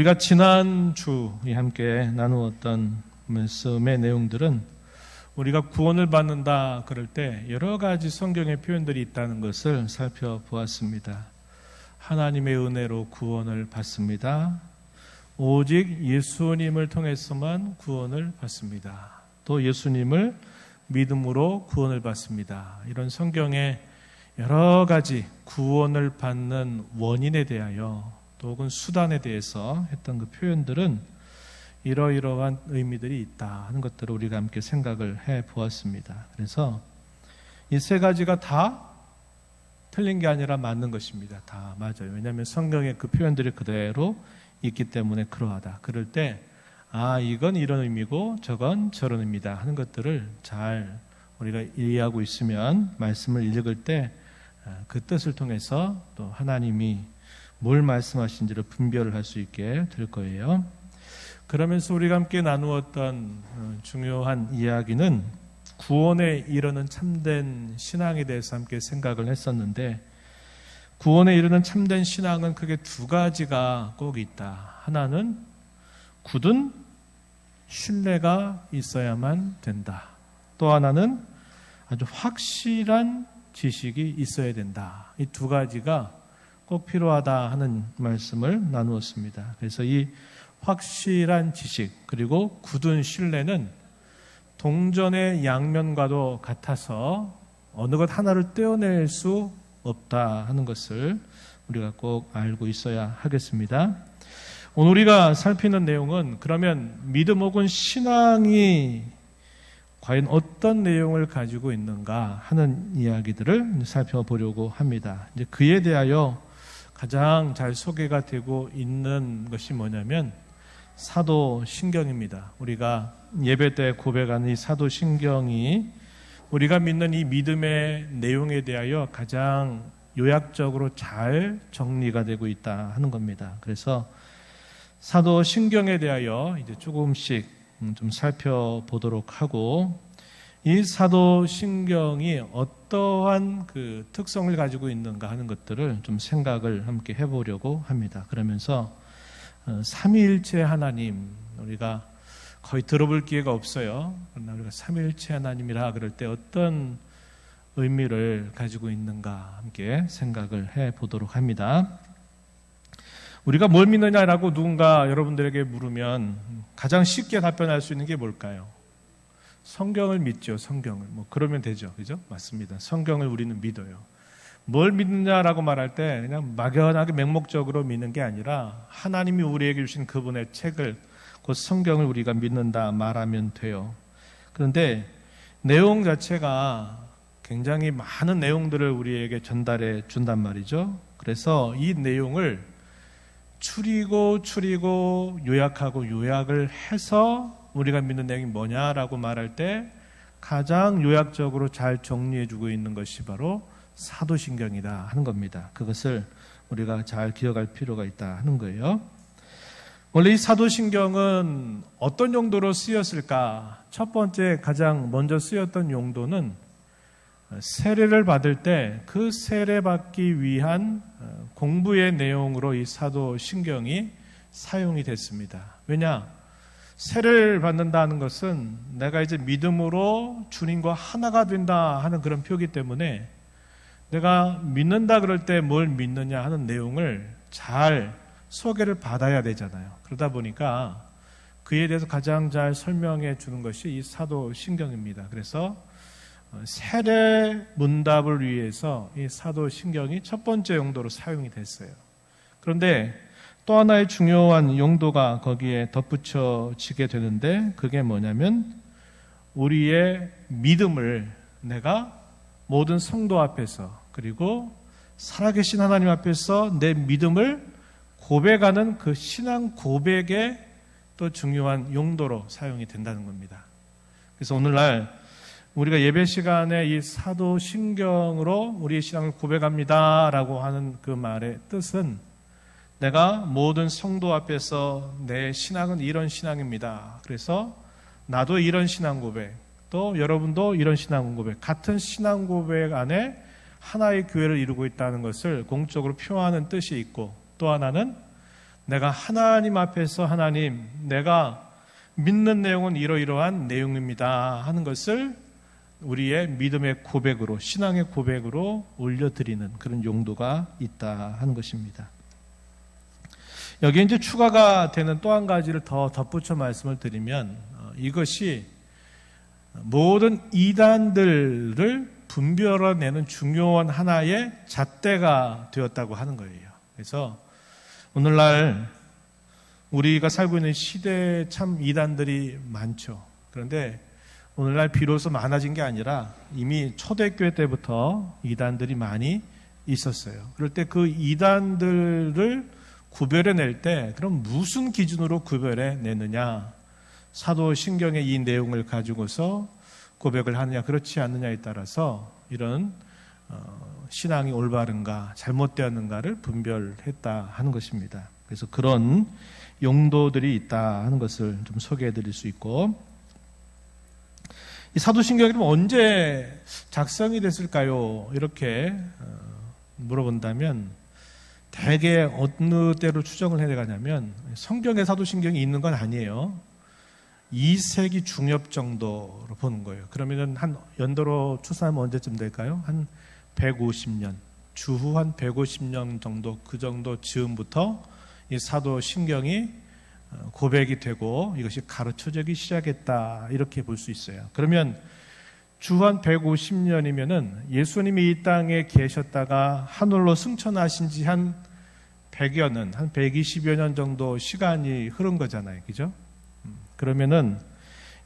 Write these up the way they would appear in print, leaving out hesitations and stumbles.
우리가 지난주 함께 나누었던 말씀의 내용들은 우리가 구원을 받는다 그럴 때 여러 가지 성경의 표현들이 있다는 것을 살펴보았습니다. 하나님의 은혜로 구원을 받습니다. 오직 예수님을 통해서만 구원을 받습니다. 또 예수님을 믿음으로 구원을 받습니다. 이런 성경의 여러 가지 구원을 받는 원인에 대하여 또 혹은 수단에 대해서 했던 그 표현들은 이러이러한 의미들이 있다 하는 것들을 우리가 함께 생각을 해보았습니다. 그래서 이 세 가지가 다 틀린 게 아니라 맞는 것입니다. 다 맞아요. 왜냐하면 성경에 그 표현들이 그대로 있기 때문에 그러하다. 그럴 때 이건 이런 의미고 저건 저런 의미다 하는 것들을 잘 우리가 이해하고 있으면 말씀을 읽을 때 그 뜻을 통해서 또 하나님이 뭘 말씀하신지를 분별을 할 수 있게 될 거예요. 그러면서 우리가 함께 나누었던 중요한 이야기는 구원에 이르는 참된 신앙에 대해서 함께 생각을 했었는데, 구원에 이르는 참된 신앙은 크게 두 가지가 꼭 있다. 하나는 굳은 신뢰가 있어야만 된다. 또 하나는 아주 확실한 지식이 있어야 된다. 이 두 가지가 꼭 필요하다 하는 말씀을 나누었습니다. 그래서 이 확실한 지식 그리고 굳은 신뢰는 동전의 양면과도 같아서 어느 것 하나를 떼어낼 수 없다 하는 것을 우리가 꼭 알고 있어야 하겠습니다. 오늘 우리가 살피는 내용은 그러면 믿음 혹은 신앙이 과연 어떤 내용을 가지고 있는가 하는 이야기들을 살펴보려고 합니다. 이제 그에 대하여 가장 잘 소개가 되고 있는 것이 뭐냐면 사도신경입니다. 우리가 예배 때 고백하는 이 사도신경이 우리가 믿는 이 믿음의 내용에 대하여 가장 요약적으로 잘 정리가 되고 있다 하는 겁니다. 그래서 사도신경에 대하여 이제 조금씩 좀 살펴보도록 하고, 이 사도신경이 어떠한 그 특성을 가지고 있는가 하는 것들을 좀 생각을 함께 해보려고 합니다. 그러면서 삼위일체 하나님, 우리가 거의 들어볼 기회가 없어요. 그러나 우리가 삼위일체 하나님이라 그럴 때 어떤 의미를 가지고 있는가 함께 생각을 해보도록 합니다. 우리가 뭘 믿느냐라고 누군가 여러분들에게 물으면 가장 쉽게 답변할 수 있는 게 뭘까요? 성경을 믿죠. 성경을. 그러면 되죠. 그죠? 맞습니다. 성경을 우리는 믿어요. 뭘 믿느냐라고 말할 때 그냥 막연하게 맹목적으로 믿는 게 아니라 하나님이 우리에게 주신 그분의 책을, 그 성경을 우리가 믿는다 말하면 돼요. 그런데 내용 자체가 굉장히 많은 내용들을 우리에게 전달해 준단 말이죠. 그래서 이 내용을 추리고 요약하고 요약을 해서 우리가 믿는 내용이 뭐냐라고 말할 때 가장 요약적으로 잘 정리해주고 있는 것이 바로 사도신경이다 하는 겁니다. 그것을 우리가 잘 기억할 필요가 있다 하는 거예요. 원래 이 사도신경은 어떤 용도로 쓰였을까? 첫 번째 가장 먼저 쓰였던 용도는 세례를 받을 때 그 세례받기 위한 공부의 내용으로 이 사도신경이 사용이 됐습니다. 왜냐? 세례를 받는다는 것은 내가 이제 믿음으로 주님과 하나가 된다 하는 그런 표기 때문에 내가 믿는다 그럴 때 뭘 믿느냐 하는 내용을 잘 소개를 받아야 되잖아요. 그러다 보니까 그에 대해서 가장 잘 설명해 주는 것이 이 사도신경입니다. 그래서 세례 문답을 위해서 이 사도신경이 첫 번째 용도로 사용이 됐어요. 그런데 또 하나의 중요한 용도가 거기에 덧붙여지게 되는데, 그게 뭐냐면 우리의 믿음을 내가 모든 성도 앞에서 그리고 살아계신 하나님 앞에서 내 믿음을 고백하는 그 신앙 고백의 또 중요한 용도로 사용이 된다는 겁니다. 그래서 오늘날 우리가 예배 시간에 이 사도신경으로 우리의 신앙을 고백합니다라고 하는 그 말의 뜻은 내가 모든 성도 앞에서 내 신앙은 이런 신앙입니다. 그래서 나도 이런 신앙 고백, 또 여러분도 이런 신앙 고백, 같은 신앙 고백 안에 하나의 교회를 이루고 있다는 것을 공적으로 표하는 뜻이 있고, 또 하나는 내가 하나님 앞에서 하나님, 내가 믿는 내용은 이러이러한 내용입니다 하는 것을 우리의 믿음의 고백으로, 신앙의 고백으로 올려드리는 그런 용도가 있다 하는 것입니다. 여기에 이제 추가가 되는 또 한 가지를 더 덧붙여 말씀을 드리면, 이것이 모든 이단들을 분별해내는 중요한 하나의 잣대가 되었다고 하는 거예요. 그래서 오늘날 우리가 살고 있는 시대에 참 이단들이 많죠. 그런데 오늘날 비로소 많아진 게 아니라 이미 초대교회 때부터 이단들이 많이 있었어요. 그럴 때 그 이단들을 구별해낼 때 그럼 무슨 기준으로 구별해내느냐, 사도신경의 이 내용을 가지고서 고백을 하느냐 그렇지 않느냐에 따라서 이런 신앙이 올바른가 잘못되었는가를 분별했다 하는 것입니다. 그래서 그런 용도들이 있다 하는 것을 좀 소개해 드릴 수 있고, 이 사도신경이 언제 작성이 됐을까요? 이렇게 물어본다면 대개 어느 때로 추정을 해가냐면 성경에 사도신경이 있는 건 아니에요. 2세기 중엽 정도로 보는 거예요. 그러면은 한 연도로 추산하면 언제쯤 될까요? 한 150년, 주후 한 150년 정도, 그 정도 즈음부터 이 사도신경이 고백이 되고 이것이 가르쳐지기 시작했다, 이렇게 볼 수 있어요. 그러면 주후 한 150년이면은 예수님이 이 땅에 계셨다가 하늘로 승천하신 지 한 100여 년, 한 120여 년 정도 시간이 흐른 거잖아요. 그죠? 그러면은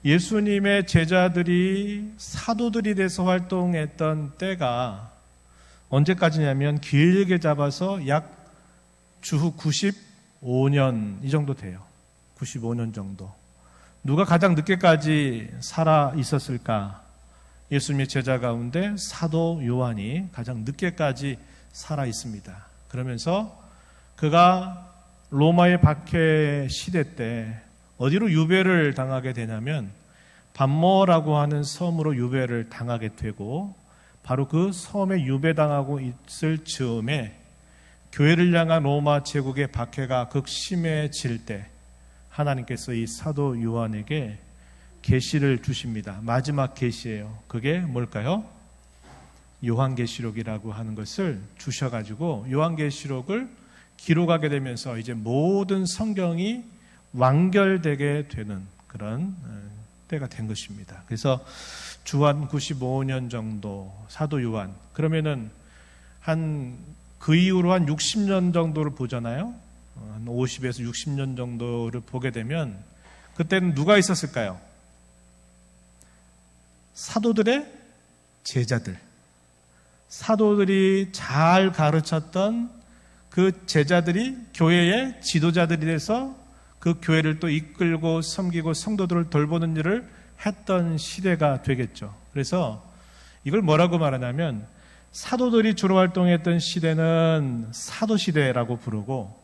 예수님의 제자들이 사도들이 돼서 활동했던 때가 언제까지냐면 길게 잡아서 약 주후 95년 이 정도 돼요. 95년 정도. 누가 가장 늦게까지 살아 있었을까? 예수님의 제자 가운데 사도 요한이 가장 늦게까지 살아 있습니다. 그러면서 그가 로마의 박해 시대 때 어디로 유배를 당하게 되냐면 반모라고 하는 섬으로 유배를 당하게 되고, 바로 그 섬에 유배당하고 있을 즈음에 교회를 향한 로마 제국의 박해가 극심해질 때 하나님께서 이 사도 요한에게 계시를 주십니다. 마지막 계시예요. 그게 뭘까요? 요한계시록이라고 하는 것을 주셔가지고 요한계시록을 기록하게 되면서 이제 모든 성경이 완결되게 되는 그런 때가 된 것입니다. 그래서 주한 95년 정도 사도 요한, 그러면은 그 이후로 한 60년 정도를 보잖아요. 한 50에서 60년 정도를 보게 되면 그때는 누가 있었을까요? 사도들의 제자들, 사도들이 잘 가르쳤던 그 제자들이 교회의 지도자들이 돼서 그 교회를 또 이끌고 섬기고 성도들을 돌보는 일을 했던 시대가 되겠죠. 그래서 이걸 뭐라고 말하냐면 사도들이 주로 활동했던 시대는 사도시대라고 부르고,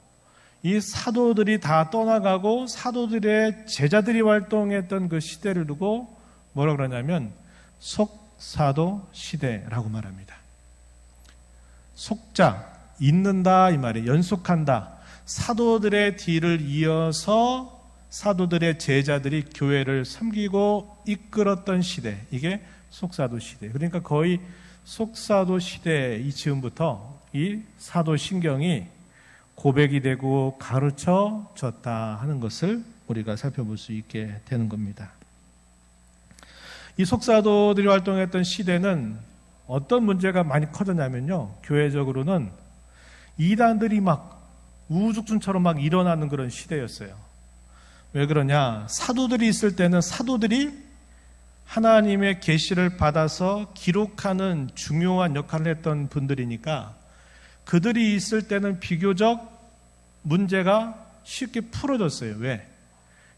이 사도들이 다 떠나가고 사도들의 제자들이 활동했던 그 시대를 두고 뭐라고 그러냐면 속사도 시대라고 말합니다. 속자, 잇는다 이 말이에요. 연속한다. 사도들의 뒤를 이어서 사도들의 제자들이 교회를 섬기고 이끌었던 시대, 이게 속사도 시대. 그러니까 거의 속사도 시대 이 즈음부터 이 사도신경이 고백이 되고 가르쳐졌다 하는 것을 우리가 살펴볼 수 있게 되는 겁니다. 이 속사도들이 활동했던 시대는 어떤 문제가 많이 커졌냐면요, 교회적으로는 이단들이 막 우후죽순처럼 막 일어나는 그런 시대였어요. 왜 그러냐? 사도들이 있을 때는 사도들이 하나님의 계시를 받아서 기록하는 중요한 역할을 했던 분들이니까 그들이 있을 때는 비교적 문제가 쉽게 풀어졌어요. 왜?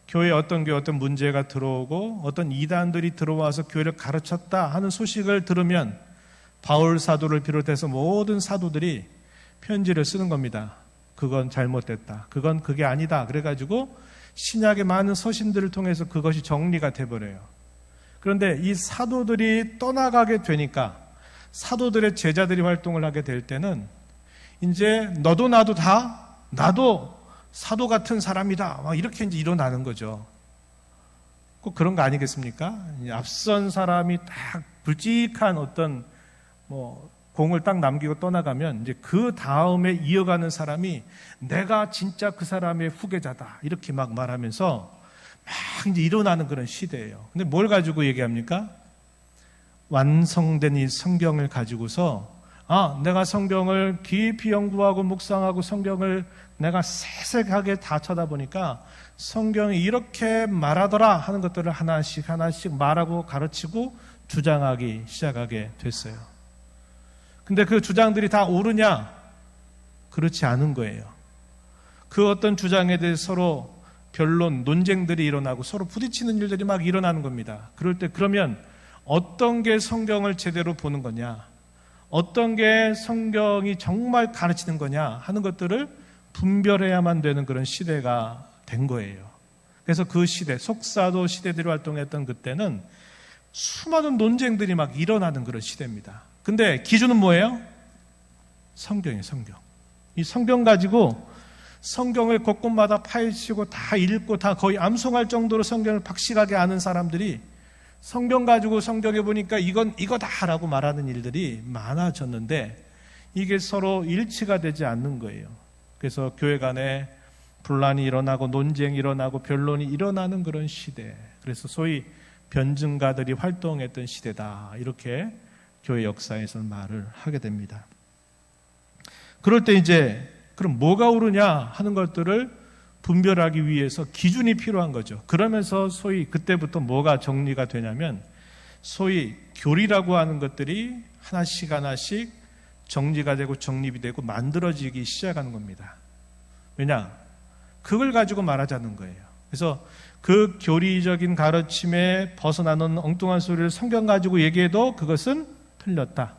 교회에 어떤 문제가 들어오고 어떤 이단들이 들어와서 교회를 가르쳤다 하는 소식을 들으면 바울 사도를 비롯해서 모든 사도들이 편지를 쓰는 겁니다. 그건 잘못됐다. 그건 그게 아니다. 그래가지고 신약의 많은 서신들을 통해서 그것이 정리가 돼버려요. 그런데 이 사도들이 떠나가게 되니까 사도들의 제자들이 활동을 하게 될 때는 이제 너도 나도 사도 같은 사람이다. 막 이렇게 이제 일어나는 거죠. 꼭 그런 거 아니겠습니까? 앞선 사람이 딱 굵직한 어떤 공을 딱 남기고 떠나가면 이제 그 다음에 이어가는 사람이 내가 진짜 그 사람의 후계자다. 이렇게 막 말하면서 막 이제 일어나는 그런 시대예요. 근데 뭘 가지고 얘기합니까? 완성된 이 성경을 가지고서 내가 성경을 깊이 연구하고 묵상하고 성경을 내가 세세하게 다 쳐다보니까 성경이 이렇게 말하더라 하는 것들을 하나씩 말하고 가르치고 주장하기 시작하게 됐어요. 근데 그 주장들이 다 옳으냐? 그렇지 않은 거예요. 그 어떤 주장에 대해서 서로 변론, 논쟁들이 일어나고 서로 부딪히는 일들이 막 일어나는 겁니다. 그럴 때 그러면 어떤 게 성경을 제대로 보는 거냐? 어떤 게 성경이 정말 가르치는 거냐 하는 것들을 분별해야만 되는 그런 시대가 된 거예요. 그래서 그 시대, 속사도 시대들이 활동했던 그때는 수많은 논쟁들이 막 일어나는 그런 시대입니다. 근데 기준은 뭐예요? 성경이에요, 성경. 이 성경 가지고 성경을 곳곳마다 파헤치고 다 읽고 다 거의 암송할 정도로 성경을 박식하게 아는 사람들이 성경 가지고 성경에 보니까 이건 이거다라고 말하는 일들이 많아졌는데 이게 서로 일치가 되지 않는 거예요. 그래서 교회 간에 분란이 일어나고 논쟁이 일어나고 변론이 일어나는 그런 시대. 그래서 소위 변증가들이 활동했던 시대다. 이렇게 교회 역사에서는 말을 하게 됩니다. 그럴 때 이제 그럼 뭐가 옳으냐 하는 것들을 분별하기 위해서 기준이 필요한 거죠. 그러면서 소위 그때부터 뭐가 정리가 되냐면 소위 교리라고 하는 것들이 하나씩 정리가 되고 정립이 되고 만들어지기 시작하는 겁니다. 왜냐? 그걸 가지고 말하자는 거예요. 그래서 그 교리적인 가르침에 벗어나는 엉뚱한 소리를 성경 가지고 얘기해도 그것은 틀렸다.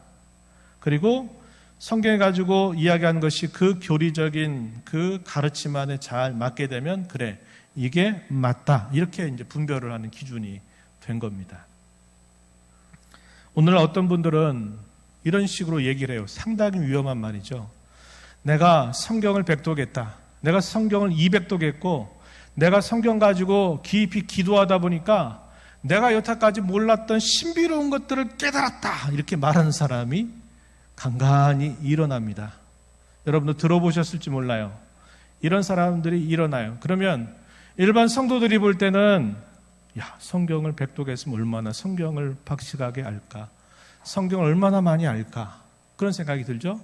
그리고 성경에 가지고 이야기하는 것이 그 교리적인 그 가르침 안에 잘 맞게 되면 그래, 이게 맞다. 이렇게 이제 분별을 하는 기준이 된 겁니다. 오늘 어떤 분들은 이런 식으로 얘기를 해요. 상당히 위험한 말이죠. 내가 성경을 100독했다. 내가 성경을 200독했고 내가 성경 가지고 깊이 기도하다 보니까 내가 여태까지 몰랐던 신비로운 것들을 깨달았다. 이렇게 말하는 사람이 간간히 일어납니다. 여러분도 들어보셨을지 몰라요. 이런 사람들이 일어나요. 그러면 일반 성도들이 볼 때는 성경을 100독했으면 얼마나 성경을 박식하게 알까? 성경을 얼마나 많이 알까? 그런 생각이 들죠?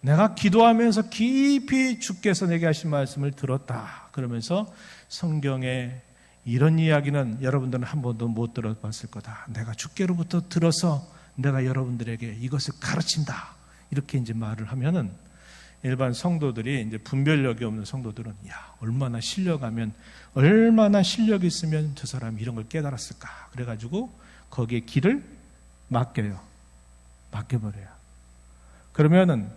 내가 기도하면서 깊이 주께서 내게 하신 말씀을 들었다. 그러면서 성경에 이런 이야기는 여러분들은 한 번도 못 들어봤을 거다. 내가 주께로부터 들어서 내가 여러분들에게 이것을 가르친다. 이렇게 이제 말을 하면은 일반 성도들이 이제 분별력이 없는 성도들은 얼마나 실력하면 얼마나 실력이 있으면 저 사람이 이런 걸 깨달았을까. 그래가지고 거기에 길을 맡겨요. 맡겨버려요. 그러면은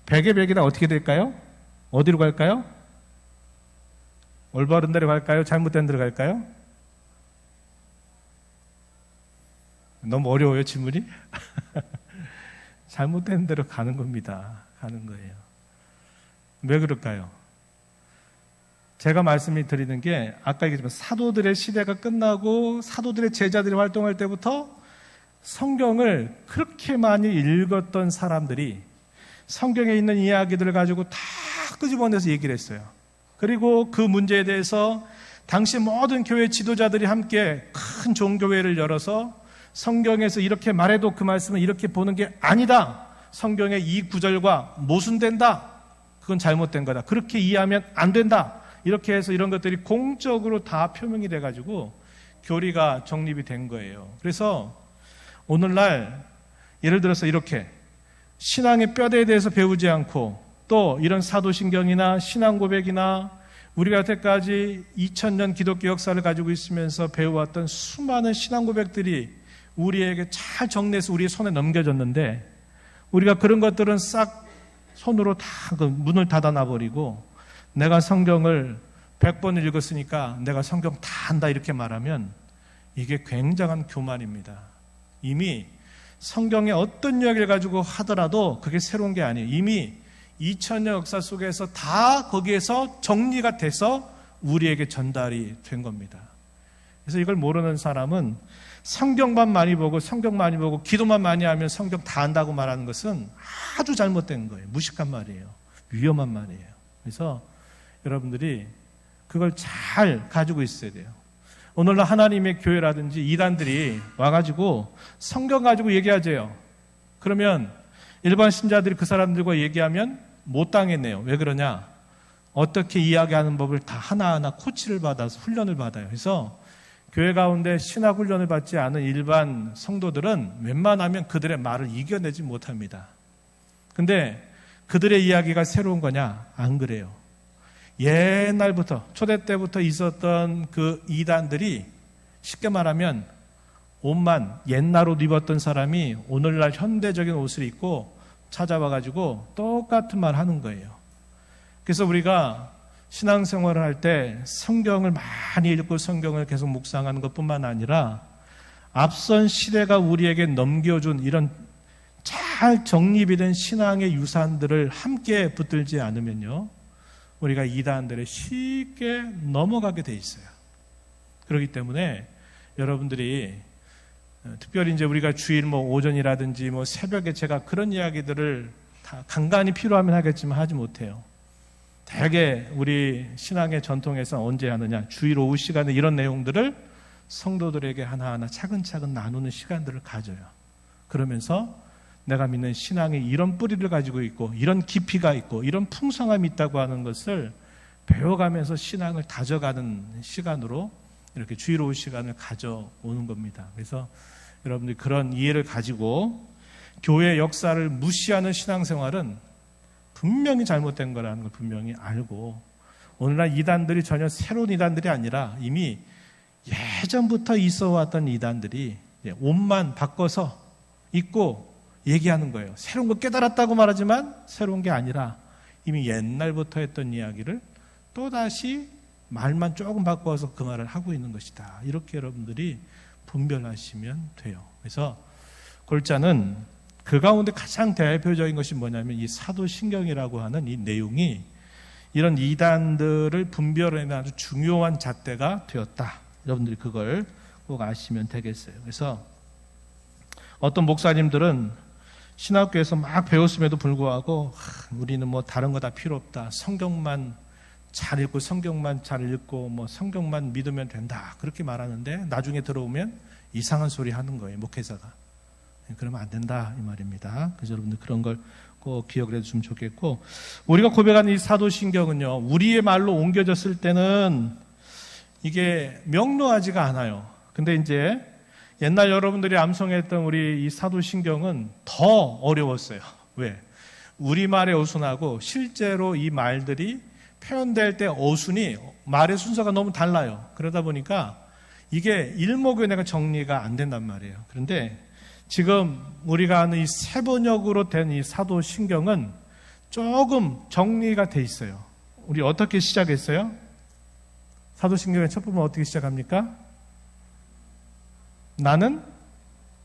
100에 100이라 어떻게 될까요? 어디로 갈까요? 올바른 데로 갈까요? 잘못된 데로 갈까요? 너무 어려워요, 질문이? 잘못된 데로 가는 겁니다. 가는 거예요. 왜 그럴까요? 제가 말씀을 드리는 게 아까 얘기했지만 사도들의 시대가 끝나고 사도들의 제자들이 활동할 때부터 성경을 그렇게 많이 읽었던 사람들이 성경에 있는 이야기들을 가지고 다 끄집어내서 얘기를 했어요. 그리고 그 문제에 대해서 당시 모든 교회 지도자들이 함께 큰 종교회를 열어서 성경에서 이렇게 말해도 그 말씀은 이렇게 보는 게 아니다. 성경의 이 구절과 모순된다. 그건 잘못된 거다. 그렇게 이해하면 안 된다. 이렇게 해서 이런 것들이 공적으로 다 표명이 돼가지고 교리가 정립이 된 거예요. 그래서 오늘날 예를 들어서 이렇게 신앙의 뼈대에 대해서 배우지 않고 또 이런 사도신경이나 신앙고백이나 우리가 여태까지 2000년 기독교 역사를 가지고 있으면서 배워왔던 수많은 신앙고백들이 우리에게 잘 정리해서 우리의 손에 넘겨졌는데 우리가 그런 것들은 싹 손으로 다 그 문을 닫아놔버리고 내가 성경을 100번 읽었으니까 내가 성경 다 안다 이렇게 말하면 이게 굉장한 교만입니다. 이미 성경의 어떤 이야기를 가지고 하더라도 그게 새로운 게 아니에요. 이미 2000년 역사 속에서 다 거기에서 정리가 돼서 우리에게 전달이 된 겁니다. 그래서 이걸 모르는 사람은 성경만 많이 보고 기도만 많이 하면 성경 다 안다고 말하는 것은 아주 잘못된 거예요. 무식한 말이에요. 위험한 말이에요. 그래서 여러분들이 그걸 잘 가지고 있어야 돼요. 오늘날 하나님의 교회라든지 이단들이 와가지고 성경 가지고 얘기하재요. 그러면 일반 신자들이 그 사람들과 얘기하면 못 당했네요. 왜 그러냐? 어떻게 이야기하는 법을 다 하나하나 코치를 받아서 훈련을 받아요. 그래서 교회 가운데 신학 훈련을 받지 않은 일반 성도들은 웬만하면 그들의 말을 이겨내지 못합니다. 근데 그들의 이야기가 새로운 거냐? 안 그래요. 옛날부터 초대 때부터 있었던 그 이단들이 쉽게 말하면 옷만 옛날 옷 입었던 사람이 오늘날 현대적인 옷을 입고 찾아와가지고 똑같은 말 하는 거예요. 그래서 우리가 신앙생활을 할 때 성경을 많이 읽고 성경을 계속 묵상하는 것뿐만 아니라 앞선 시대가 우리에게 넘겨준 이런 잘 정립이 된 신앙의 유산들을 함께 붙들지 않으면요, 우리가 이단들에 쉽게 넘어가게 돼 있어요. 그렇기 때문에 여러분들이 특별히 이제 우리가 주일 오전이라든지 새벽에 제가 그런 이야기들을 다 간간히 필요하면 하겠지만 하지 못해요. 대개 우리 신앙의 전통에서 언제 하느냐? 주일 오후 시간에 이런 내용들을 성도들에게 하나하나 차근차근 나누는 시간들을 가져요. 그러면서 내가 믿는 신앙이 이런 뿌리를 가지고 있고 이런 깊이가 있고 이런 풍성함이 있다고 하는 것을 배워가면서 신앙을 다져가는 시간으로 이렇게 주일 오후 시간을 가져오는 겁니다. 그래서 여러분들이 그런 이해를 가지고 교회 역사를 무시하는 신앙생활은 분명히 잘못된 거라는 걸 분명히 알고, 오늘날 이단들이 전혀 새로운 이단들이 아니라 이미 예전부터 있어 왔던 이단들이 옷만 바꿔서 입고 얘기하는 거예요. 새로운 거 깨달았다고 말하지만 새로운 게 아니라 이미 옛날부터 했던 이야기를 또다시 말만 조금 바꿔서 그 말을 하고 있는 것이다. 이렇게 여러분들이 분별하시면 돼요. 그래서 골자는 그 가운데 가장 대표적인 것이 뭐냐면 이 사도신경이라고 하는 이 내용이 이런 이단들을 분별하는 아주 중요한 잣대가 되었다. 여러분들이 그걸 꼭 아시면 되겠어요. 그래서 어떤 목사님들은 신학교에서 막 배웠음에도 불구하고 우리는 다른 거 다 필요 없다. 성경만 잘 읽고 성경만 잘 읽고 성경만 믿으면 된다. 그렇게 말하는데 나중에 들어오면 이상한 소리 하는 거예요. 목회자가. 그러면 안 된다 이 말입니다. 그래서 여러분들 그런 걸 꼭 기억을 해주시면 좋겠고, 우리가 고백하는 이 사도신경은요, 우리의 말로 옮겨졌을 때는 이게 명료하지가 않아요. 근데 이제 옛날 여러분들이 암송했던 우리 이 사도신경은 더 어려웠어요. 왜? 우리말의 어순하고 실제로 이 말들이 표현될 때 어순이 말의 순서가 너무 달라요. 그러다 보니까 이게 일목요연하게 정리가 안 된단 말이에요. 그런데 지금 우리가 아는 이 세번역으로 된 이 사도신경은 조금 정리가 돼 있어요. 우리 어떻게 시작했어요? 사도신경의 첫 부분 어떻게 시작합니까? 나는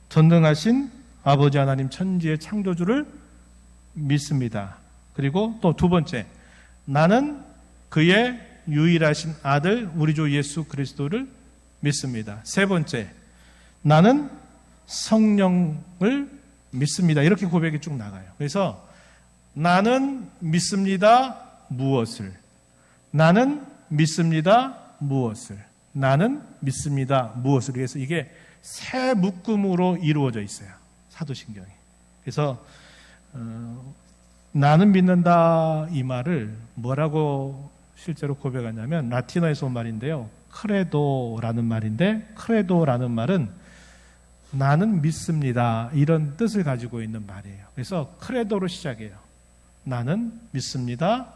전능하신 아버지 하나님 천지의 창조주를 믿습니다. 그리고 또 두 번째, 나는 그의 유일하신 아들 우리 주 예수 그리스도를 믿습니다. 세 번째, 나는 성령을 믿습니다. 이렇게 고백이 쭉 나가요. 그래서 나는 믿습니다. 무엇을? 나는 믿습니다. 무엇을? 나는 믿습니다. 무엇을? 그래서 이게 세 묶음으로 이루어져 있어요. 사도신경이. 그래서 나는 믿는다 이 말을 뭐라고 실제로 고백하냐면 라틴어에서 온 말인데요. 크레도라는 말인데, 크레도라는 말은 나는 믿습니다 이런 뜻을 가지고 있는 말이에요. 그래서 크레도로 시작해요. 나는 믿습니다.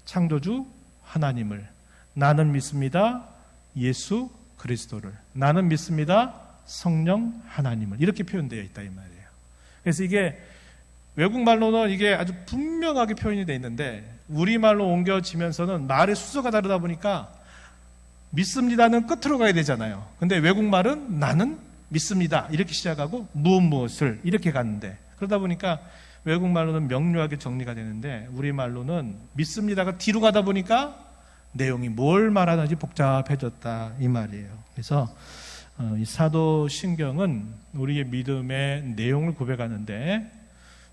창조주 하나님을. 나는 믿습니다. 예수 그리스도를. 나는 믿습니다. 성령 하나님을. 이렇게 표현되어 있다 이 말이에요. 그래서 이게 외국말로는 이게 아주 분명하게 표현이 되어 있는데 우리말로 옮겨지면서는 말의 순서가 다르다 보니까 믿습니다는 끝으로 가야 되잖아요. 근데 외국말은 나는 믿습니다 이렇게 시작하고 무엇을 이렇게 갔는데, 그러다 보니까 외국말로는 명료하게 정리가 되는데 우리말로는 믿습니다가 뒤로 가다 보니까 내용이 뭘 말하는지 복잡해졌다 이 말이에요. 그래서 이 사도신경은 우리의 믿음의 내용을 고백하는데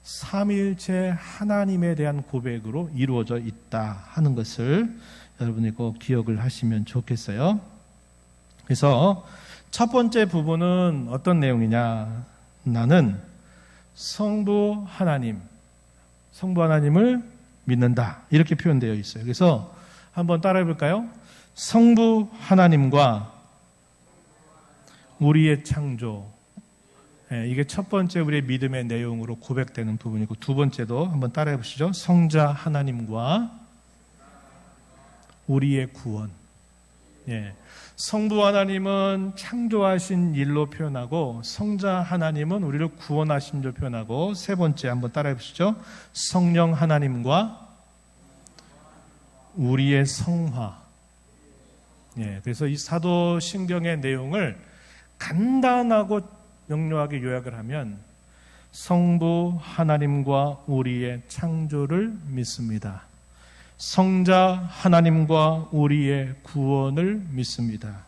삼위일체 하나님에 대한 고백으로 이루어져 있다 하는 것을 여러분이 꼭 기억을 하시면 좋겠어요. 그래서 첫 번째 부분은 어떤 내용이냐? 나는 성부 하나님을 믿는다 이렇게 표현되어 있어요. 그래서 한번 따라해 볼까요? 성부 하나님과 우리의 창조. 이게 첫 번째 우리의 믿음의 내용으로 고백되는 부분이고, 두 번째도 한번 따라해 보시죠. 성자 하나님과 우리의 구원. 성부 하나님은 창조하신 일로 표현하고, 성자 하나님은 우리를 구원하신 일로 표현하고, 세 번째 한번 따라해 보시죠. 성령 하나님과 우리의 성화. 그래서 이 사도신경의 내용을 간단하고 명료하게 요약을 하면 성부 하나님과 우리의 창조를 믿습니다. 성자 하나님과 우리의 구원을 믿습니다.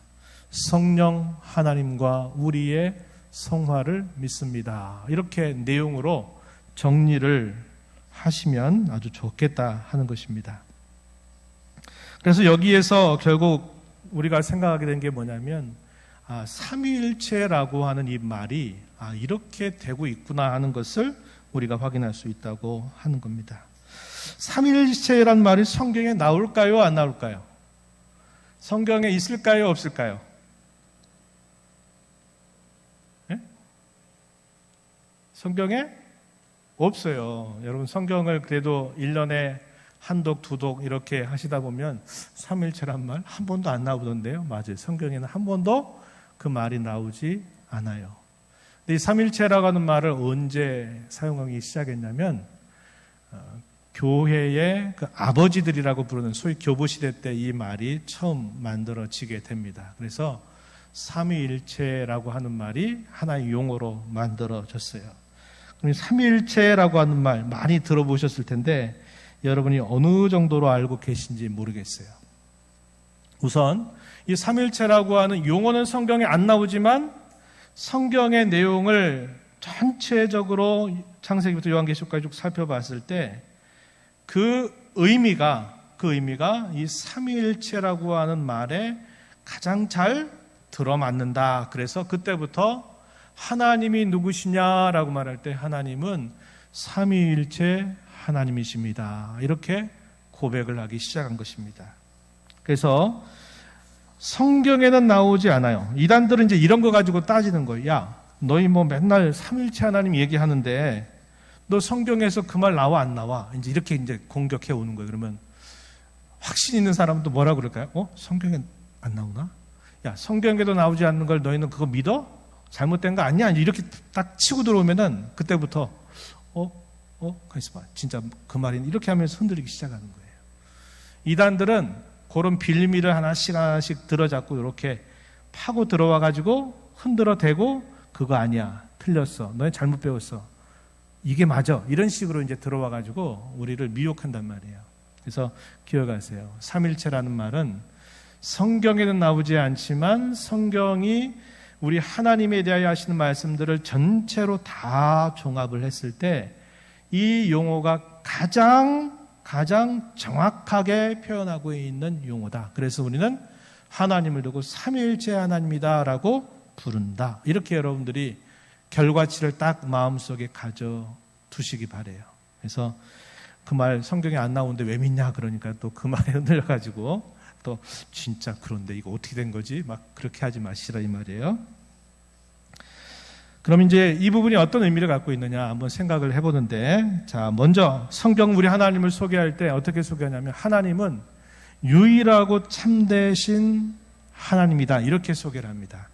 성령 하나님과 우리의 성화를 믿습니다. 이렇게 내용으로 정리를 하시면 아주 좋겠다 하는 것입니다. 그래서 여기에서 결국 우리가 생각하게 된 게 뭐냐면 삼위일체라고 하는 이 말이 이렇게 되고 있구나 하는 것을 우리가 확인할 수 있다고 하는 겁니다. 삼위일체란 말이 성경에 나올까요? 안 나올까요? 성경에 있을까요? 없을까요? 성경에 없어요. 여러분 성경을 그래도 1년에 한독, 두독 이렇게 하시다 보면 삼위일체란 말 한 번도 안 나오던데요. 맞아요. 성경에는 한 번도 그 말이 나오지 않아요. 근데 이 삼위일체라고 하는 말을 언제 사용하기 시작했냐면 교회의 그 아버지들이라고 부르는 소위 교부시대 때 이 말이 처음 만들어지게 됩니다. 그래서 삼위일체라고 하는 말이 하나의 용어로 만들어졌어요. 그럼 삼위일체라고 하는 말 많이 들어보셨을 텐데 여러분이 어느 정도로 알고 계신지 모르겠어요. 우선 이 삼위일체라고 하는 용어는 성경에 안 나오지만 성경의 내용을 전체적으로 창세기부터 요한계시록까지 쭉 살펴봤을 때 그 의미가 이 삼위일체라고 하는 말에 가장 잘 들어맞는다. 그래서 그때부터 하나님이 누구시냐라고 말할 때 하나님은 삼위일체 하나님이십니다. 이렇게 고백을 하기 시작한 것입니다. 그래서 성경에는 나오지 않아요. 이단들은 이제 이런 거 가지고 따지는 거예요. 야, 너희 뭐 맨날 삼위일체 하나님 얘기하는데 너 성경에서 그 말 나와 안 나와? 이제 이렇게 이제 공격해 오는 거예요. 그러면 확신 있는 사람은 또 뭐라 그럴까요? 성경에 안 나오나? 야, 성경에도 나오지 않는 걸 너희는 그거 믿어? 잘못된 거 아니야? 이렇게 딱 치고 들어오면은 그때부터 가만있어 봐. 진짜 그 말이 이렇게 하면서 흔들리기 시작하는 거예요. 이단들은 그런 빌미를 하나씩 들어잡고 이렇게 파고 들어와 가지고 흔들어 대고 그거 아니야. 틀렸어. 너희 잘못 배웠어. 이게 맞아. 이런 식으로 이제 들어와 가지고 우리를 미혹한단 말이에요. 그래서 기억하세요. 삼일체라는 말은 성경에는 나오지 않지만 성경이 우리 하나님에 대하여 하시는 말씀들을 전체로 다 종합을 했을 때 이 용어가 가장 정확하게 표현하고 있는 용어다. 그래서 우리는 하나님을 두고 삼위일체 하나님이다라고 부른다. 이렇게 여러분들이 결과치를 딱 마음속에 가져두시기 바래요. 그래서 그 말 성경에 안 나오는데 왜 믿냐 그러니까 또 그 말에 흔들려가지고 또 진짜 그런데 이거 어떻게 된 거지? 막 그렇게 하지 마시라 이 말이에요. 그럼 이제 이 부분이 어떤 의미를 갖고 있느냐 한번 생각을 해보는데, 자, 먼저 성경 우리 하나님을 소개할 때 어떻게 소개하냐면 하나님은 유일하고 참되신 하나님이다 이렇게 소개를 합니다.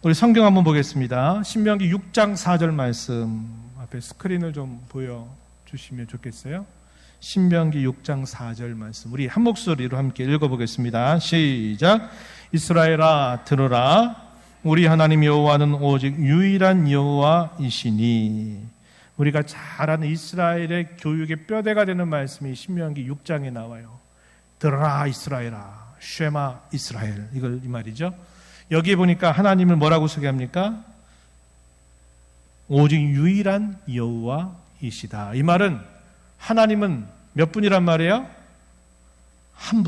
우리 성경 한번 보겠습니다. 신명기 6장 4절 말씀 앞에 스크린을 좀 보여주시면 좋겠어요. 신명기 6장 4절 말씀 우리 한 목소리로 함께 읽어보겠습니다. 시작. 이스라엘아 들으라. 우리 하나님 여호와는 오직 유일한 여호와이시니 우리가 잘 아는 이스라엘의 교육의 뼈대가 되는 말씀이 신명기 6장에 나와요. 들어라 이스라엘아, 쉐마 이스라엘, 이걸 이 말이죠. 여기에 보니까 하나님을 뭐라고 소개합니까? 오직 유일한 여호와이시다. 이 말은 하나님은 몇 분이란 말이에요? 한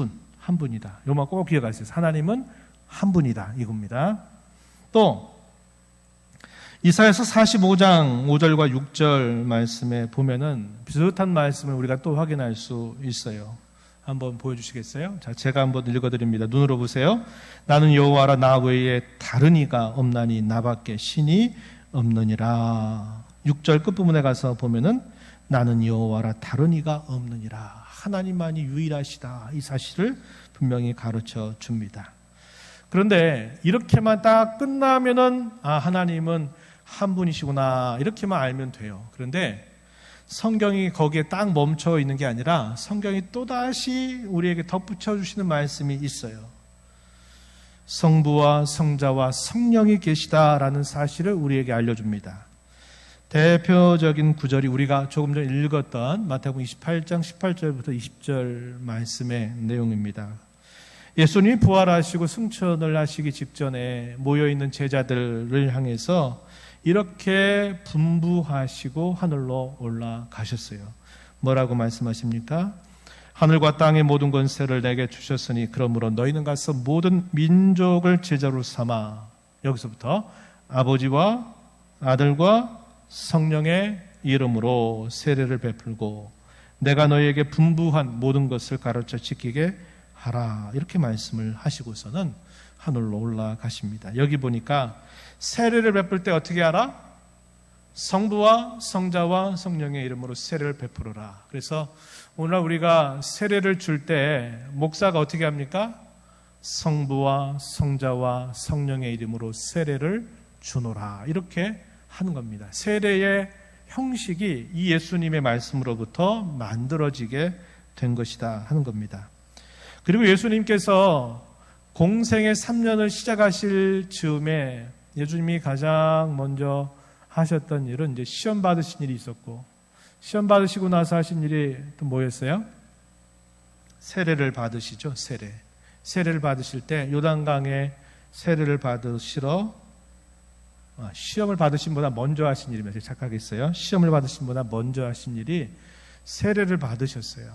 분이다. 이것만 꼭 기억하세요. 하나님은 한 분이다, 이겁니다. 또 이사야서 45장 5절과 6절 말씀에 보면은 비슷한 말씀을 우리가 또 확인할 수 있어요. 한번 보여주시겠어요? 자, 제가 한번 읽어드립니다. 눈으로 보세요. 나는 여호와라, 나 외에 다른 이가 없나니 나밖에 신이 없느니라. 6절 끝부분에 가서 보면은 나는 여호와라, 다른 이가 없느니라. 하나님만이 유일하시다. 이 사실을 분명히 가르쳐 줍니다. 그런데 이렇게만 딱 끝나면은 하나님은 한 분이시구나, 이렇게만 알면 돼요. 그런데 성경이 거기에 딱 멈춰 있는 게 아니라 성경이 또다시 우리에게 덧붙여 주시는 말씀이 있어요. 성부와 성자와 성령이 계시다라는 사실을 우리에게 알려줍니다. 대표적인 구절이 우리가 조금 전에 읽었던 마태복음 28장 18절부터 20절 말씀의 내용입니다. 예수님이 부활하시고 승천을 하시기 직전에 모여있는 제자들을 향해서 이렇게 분부하시고 하늘로 올라가셨어요. 뭐라고 말씀하십니까? 하늘과 땅의 모든 권세를 내게 주셨으니 그러므로 너희는 가서 모든 민족을 제자로 삼아, 여기서부터 아버지와 아들과 성령의 이름으로 세례를 베풀고 내가 너희에게 분부한 모든 것을 가르쳐 지키게 하라, 이렇게 말씀을 하시고서는 하늘로 올라가십니다. 여기 보니까 세례를 베풀 때 어떻게 하라? 성부와 성자와 성령의 이름으로 세례를 베풀어라. 그래서 오늘 우리가 세례를 줄 때 목사가 어떻게 합니까? 성부와 성자와 성령의 이름으로 세례를 주노라, 이렇게 하는 겁니다. 세례의 형식이 이 예수님의 말씀으로부터 만들어지게 된 것이다 하는 겁니다. 그리고 예수님께서 공생의 3년을 시작하실 즈음에 예수님이 가장 먼저 하셨던 일은 이제 시험 받으신 일이 있었고, 시험 받으시고 나서 하신 일이 또 뭐였어요? 세례를 받으시죠. 세례를 받으실 때 요단강에 세례를 받으시러, 시험을 받으신 보다 먼저 하신 일이면 착각했어요. 시험을 받으신 보다 먼저 하신 일이 세례를 받으셨어요.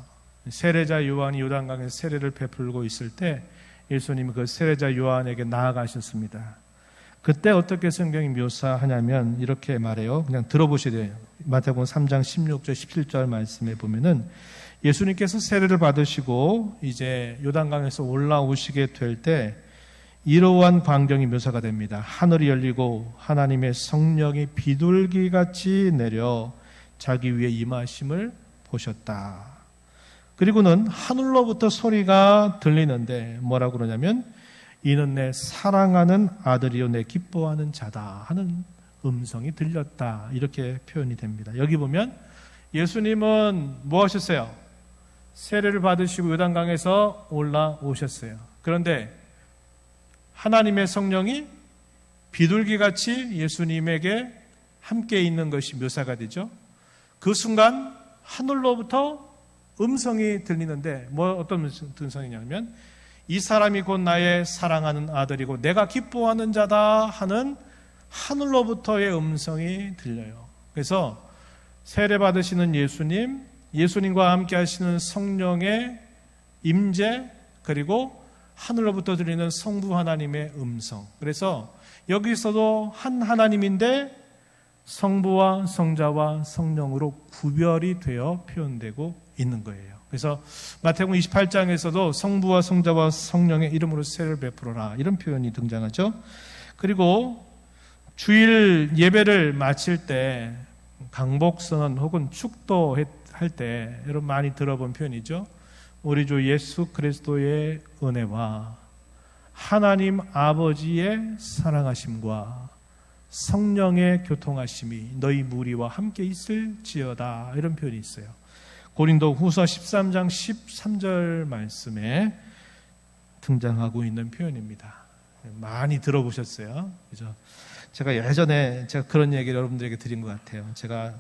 세례자 요한이 요단강에 세례를 베풀고 있을 때 예수님이 그 세례자 요한에게 나아가셨습니다. 그때 어떻게 성경이 묘사하냐면 이렇게 말해요. 그냥 들어보셔야 돼요. 마태복음 3장 16절 17절 말씀에 보면은 예수님께서 세례를 받으시고 이제 요단강에서 올라오시게 될 때 이러한 광경이 묘사가 됩니다. 하늘이 열리고 하나님의 성령이 비둘기같이 내려 자기 위에 임하심을 보셨다. 그리고는 하늘로부터 소리가 들리는데 뭐라고 그러냐면 이는 내 사랑하는 아들이요 내 기뻐하는 자다 하는 음성이 들렸다, 이렇게 표현이 됩니다. 여기 보면 예수님은 뭐 하셨어요? 세례를 받으시고 요단강에서 올라오셨어요. 그런데 하나님의 성령이 비둘기같이 예수님에게 함께 있는 것이 묘사가 되죠. 그 순간 하늘로부터 음성이 들리는데 어떤 음성이냐면 이 사람이 곧 나의 사랑하는 아들이고 내가 기뻐하는 자다 하는 하늘로부터의 음성이 들려요. 그래서 세례 받으시는 예수님과 함께 하시는 성령의 임재, 그리고 하늘로부터 들리는 성부 하나님의 음성. 그래서 여기서도 한 하나님인데 성부와 성자와 성령으로 구별이 되어 표현되고 있는 거예요. 그래서 마태복음 28장에서도 성부와 성자와 성령의 이름으로 세례를 베풀어라, 이런 표현이 등장하죠. 그리고 주일 예배를 마칠 때 강복선언 혹은 축도할 때 여러분 많이 들어본 표현이죠. 우리 주 예수 그리스도의 은혜와 하나님 아버지의 사랑하심과 성령의 교통하심이 너희 무리와 함께 있을지어다, 이런 표현이 있어요. 고린도 후서 13장 13절 말씀에 등장하고 있는 표현입니다. 많이 들어보셨어요. 그죠? 제가 예전에 그런 얘기를 여러분들에게 드린 것 같아요. 제가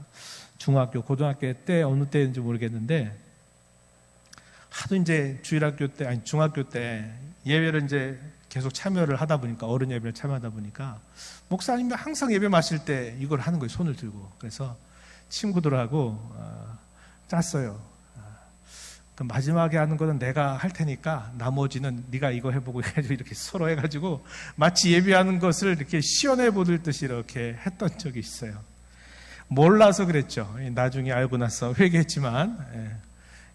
중학교, 고등학교 때 어느 때인지 모르겠는데 하도 이제 주일학교 때 아니 중학교 때 예배를 이제 계속 참여를 하다 보니까 어른 예배를 참여하다 보니까 목사님이 항상 예배 마실 때 이걸 하는 거예요. 손을 들고. 그래서 친구들하고 짰어요. 그 마지막에 하는 거는 내가 할 테니까 나머지는 네가 이거 해보고 해가지고 이렇게 서로 해가지고 마치 예배하는 것을 이렇게 시연해 보듯 듯이 이렇게 했던 적이 있어요. 몰라서 그랬죠. 나중에 알고 나서 회개했지만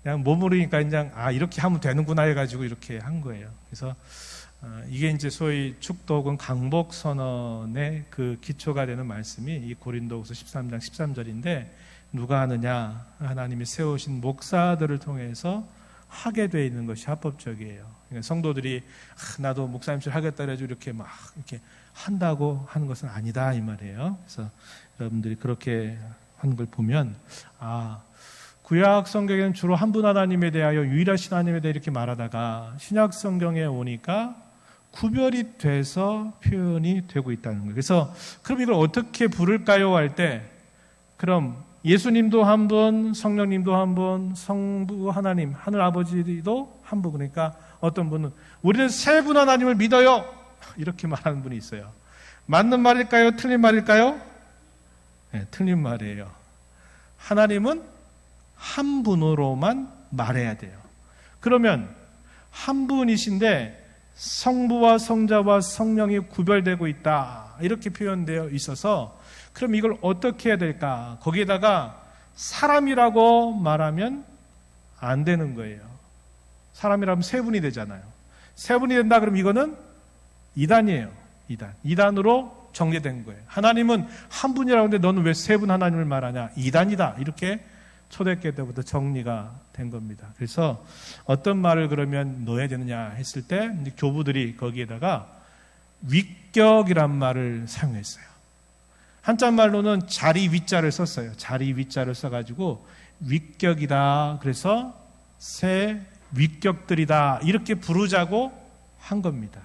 그냥 모르니까 그냥 이렇게 하면 되는구나 해가지고 이렇게 한 거예요. 그래서 이게 이제 소위 축도 혹은 강복 선언의 그 기초가 되는 말씀이 이 고린도후서 13장 13절인데 누가 하느냐? 하나님이 세우신 목사들을 통해서 하게 돼 있는 것이 합법적이에요. 그러니까 성도들이 나도 목사님처럼 하겠다 그래가지고 이렇게 막 이렇게 한다고 하는 것은 아니다 이 말이에요. 그래서 여러분들이 그렇게 하는 걸 보면 구약 성경에는 주로 한 분 하나님에 대하여 유일하신 하나님에 대해 이렇게 말하다가 신약 성경에 오니까 구별이 돼서 표현이 되고 있다는 거예요. 그래서 그럼 이걸 어떻게 부를까요? 할 때 그럼 예수님도 한 분, 성령님도 한 분, 성부 하나님, 하늘 아버지도 한 분. 그러니까 어떤 분은 우리는 세 분 하나님을 믿어요. 이렇게 말하는 분이 있어요. 맞는 말일까요? 틀린 말일까요? 네, 틀린 말이에요. 하나님은 한 분으로만 말해야 돼요. 그러면 한 분이신데 성부와 성자와 성령이 구별되고 있다. 이렇게 표현되어 있어서 그럼 이걸 어떻게 해야 될까? 거기에다가 사람이라고 말하면 안 되는 거예요. 사람이라면 세 분이 되잖아요. 세 분이 된다 그러면 이거는 이단이에요. 이단으로 정리된 거예요. 하나님은 한 분이라고 하는데 너는 왜 세 분 하나님을 말하냐? 이단이다. 이렇게 초대교회 때부터 정리가 된 겁니다. 그래서 어떤 말을 그러면 넣어야 되느냐 했을 때 이제 교부들이 거기에다가 위격이란 말을 사용했어요. 한자말로는 자리 위자를 썼어요. 자리 위자를 써가지고 위격이다. 그래서 새 위격들이다. 이렇게 부르자고 한 겁니다.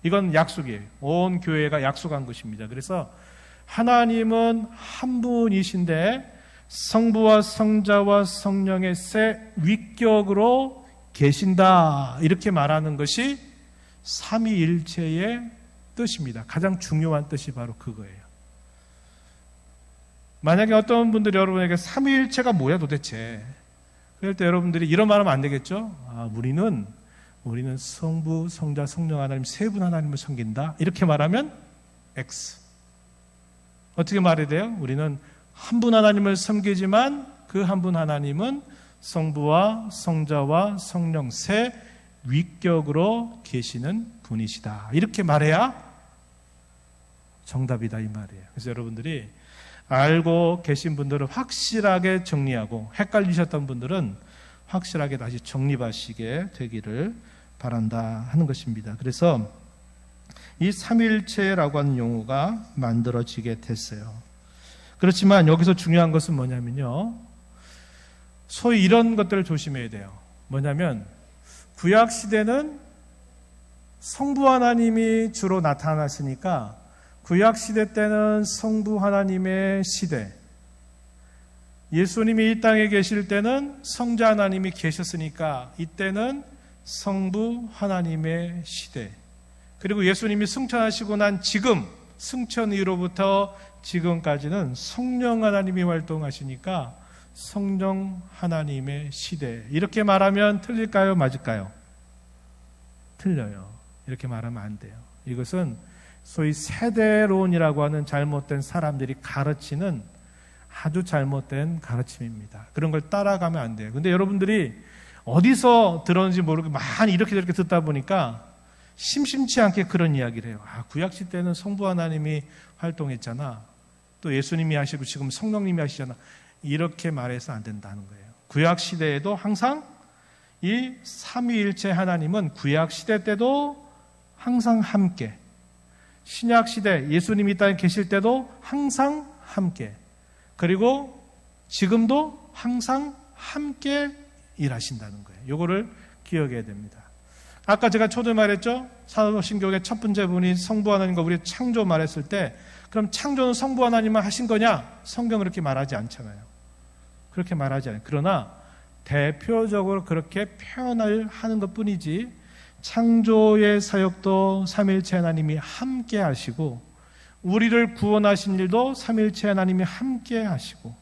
이건 약속이에요. 온 교회가 약속한 것입니다. 그래서 하나님은 한 분이신데 성부와 성자와 성령의 새 위격으로 계신다. 이렇게 말하는 것이 삼위일체의 뜻입니다. 가장 중요한 뜻이 바로 그거예요. 만약에 어떤 분들이 여러분에게 삼위일체가 뭐야 도대체? 그럴 때 여러분들이 이런 말하면 안 되겠죠? 우리는 성부, 성자, 성령 하나님 세 분 하나님을 섬긴다. 이렇게 말하면 X. 어떻게 말해야 돼요? 우리는 한 분 하나님을 섬기지만 그 한 분 하나님은 성부와 성자와 성령 세 위격으로 계시는 분이시다. 이렇게 말해야 정답이다 이 말이에요. 그래서 여러분들이 알고 계신 분들은 확실하게 정리하고 헷갈리셨던 분들은 확실하게 다시 정립하시게 되기를 바란다 하는 것입니다. 그래서 이 삼위일체라고 하는 용어가 만들어지게 됐어요. 그렇지만 여기서 중요한 것은 뭐냐면요. 소위 이런 것들을 조심해야 돼요. 뭐냐면 구약시대는 성부 하나님이 주로 나타났으니까 구약시대 때는 성부 하나님의 시대, 예수님이 이 땅에 계실 때는 성자 하나님이 계셨으니까 이때는 성부 하나님의 시대, 그리고 예수님이 승천하시고 난 지금 승천 이후로부터 지금까지는 성령 하나님이 활동하시니까 성령 하나님의 시대. 이렇게 말하면 틀릴까요? 맞을까요? 틀려요. 이렇게 말하면 안 돼요. 이것은 소위 세대론이라고 하는 잘못된 사람들이 가르치는 아주 잘못된 가르침입니다. 그런 걸 따라가면 안 돼요. 근데 여러분들이 어디서 들었는지 모르고 많이 이렇게 저렇게 듣다 보니까 심심치 않게 그런 이야기를 해요. 구약시 때는 성부 하나님이 활동했잖아. 또 예수님이 하시고 지금 성령님이 하시잖아. 이렇게 말해서 안 된다는 거예요. 구약시대에도 항상 이 삼위일체 하나님은 구약시대 때도 항상 함께, 신약시대 예수님이 이 땅에 계실 때도 항상 함께, 그리고 지금도 항상 함께 일하신다는 거예요. 이거를 기억해야 됩니다. 아까 제가 초대 말했죠? 사도신경의 첫 번째 분이 성부 하나님과 우리 창조 말했을 때 그럼 창조는 성부 하나님만 하신 거냐? 성경은 그렇게 말하지 않잖아요. 그렇게 말하지 않아요. 그러나 대표적으로 그렇게 표현을 하는 것뿐이지 창조의 사역도 삼위일체 하나님이 함께 하시고 우리를 구원하신 일도 삼위일체 하나님이 함께 하시고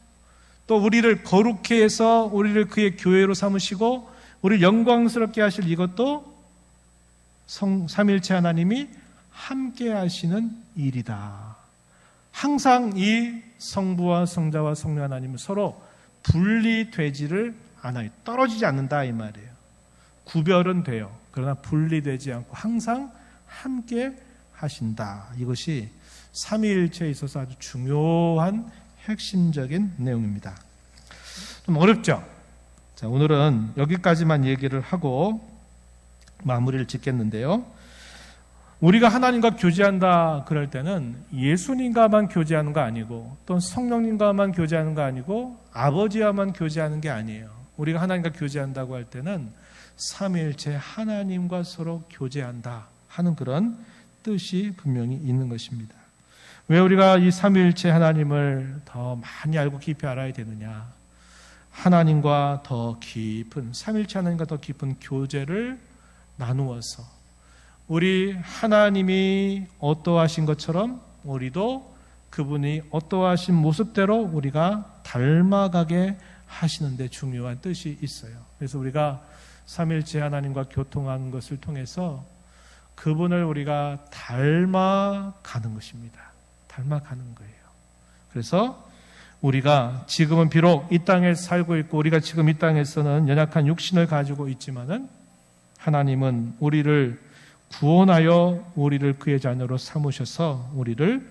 또 우리를 거룩히 해서 우리를 그의 교회로 삼으시고 우리를 영광스럽게 하실 이것도 삼위일체 하나님이 함께 하시는 일이다. 항상 이 성부와 성자와 성령 하나님은 서로 분리되지를 않아요. 떨어지지 않는다 이 말이에요. 구별은 돼요. 그러나 분리되지 않고 항상 함께 하신다. 이것이 삼위일체에 있어서 아주 중요한 핵심적인 내용입니다. 좀 어렵죠? 자, 오늘은 여기까지만 얘기를 하고 마무리를 짓겠는데요. 우리가 하나님과 교제한다 그럴 때는 예수님과만 교제하는 거 아니고 또 성령님과만 교제하는 거 아니고 아버지와만 교제하는 게 아니에요. 우리가 하나님과 교제한다고 할 때는 삼위일체 하나님과 서로 교제한다 하는 그런 뜻이 분명히 있는 것입니다. 왜 우리가 이 삼위일체 하나님을 더 많이 알고 깊이 알아야 되느냐? 하나님과 더 깊은, 삼위일체 하나님과 더 깊은 교제를 나누어서 우리 하나님이 어떠하신 것처럼 우리도 그분이 어떠하신 모습대로 우리가 닮아가게 하시는 데 중요한 뜻이 있어요. 그래서 우리가 삼위일체 하나님과 교통하는 것을 통해서 그분을 우리가 닮아가는 것입니다. 닮아가는 거예요. 그래서 우리가 지금은 비록 이 땅에 살고 있고 우리가 지금 이 땅에서는 연약한 육신을 가지고 있지만은 하나님은 우리를 구원하여 우리를 그의 자녀로 삼으셔서 우리를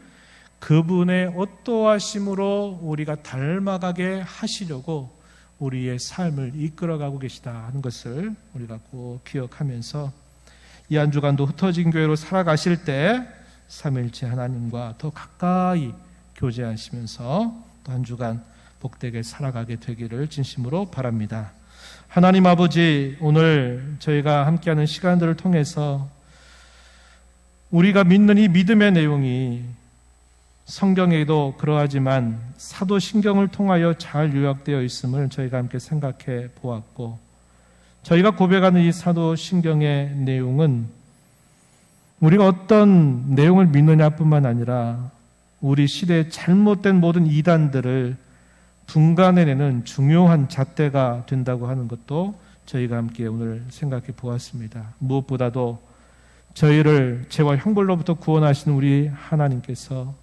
그분의 어떠하심으로 우리가 닮아가게 하시려고 우리의 삶을 이끌어가고 계시다 하는 것을 우리가 꼭 기억하면서 이 한 주간도 흩어진 교회로 살아가실 때 삼위일체 하나님과 더 가까이 교제하시면서 또 한 주간 복되게 살아가게 되기를 진심으로 바랍니다. 하나님 아버지, 오늘 저희가 함께하는 시간들을 통해서 우리가 믿는 이 믿음의 내용이 성경에도 그러하지만 사도신경을 통하여 잘 요약되어 있음을 저희가 함께 생각해 보았고, 저희가 고백하는 이 사도신경의 내용은 우리가 어떤 내용을 믿느냐뿐만 아니라 우리 시대의 잘못된 모든 이단들을 분간해내는 중요한 잣대가 된다고 하는 것도 저희가 함께 오늘 생각해 보았습니다. 무엇보다도 저희를 죄와 형벌로부터 구원하신 우리 하나님께서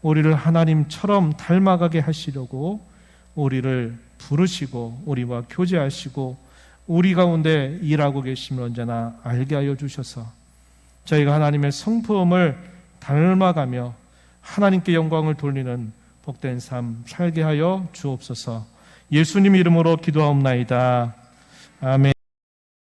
우리를 하나님처럼 닮아가게 하시려고 우리를 부르시고 우리와 교제하시고 우리 가운데 일하고 계심을 언제나 알게 하여 주셔서 저희가 하나님의 성품을 닮아가며 하나님께 영광을 돌리는 복된 삶 살게 하여 주옵소서. 예수님 이름으로 기도하옵나이다. 아멘.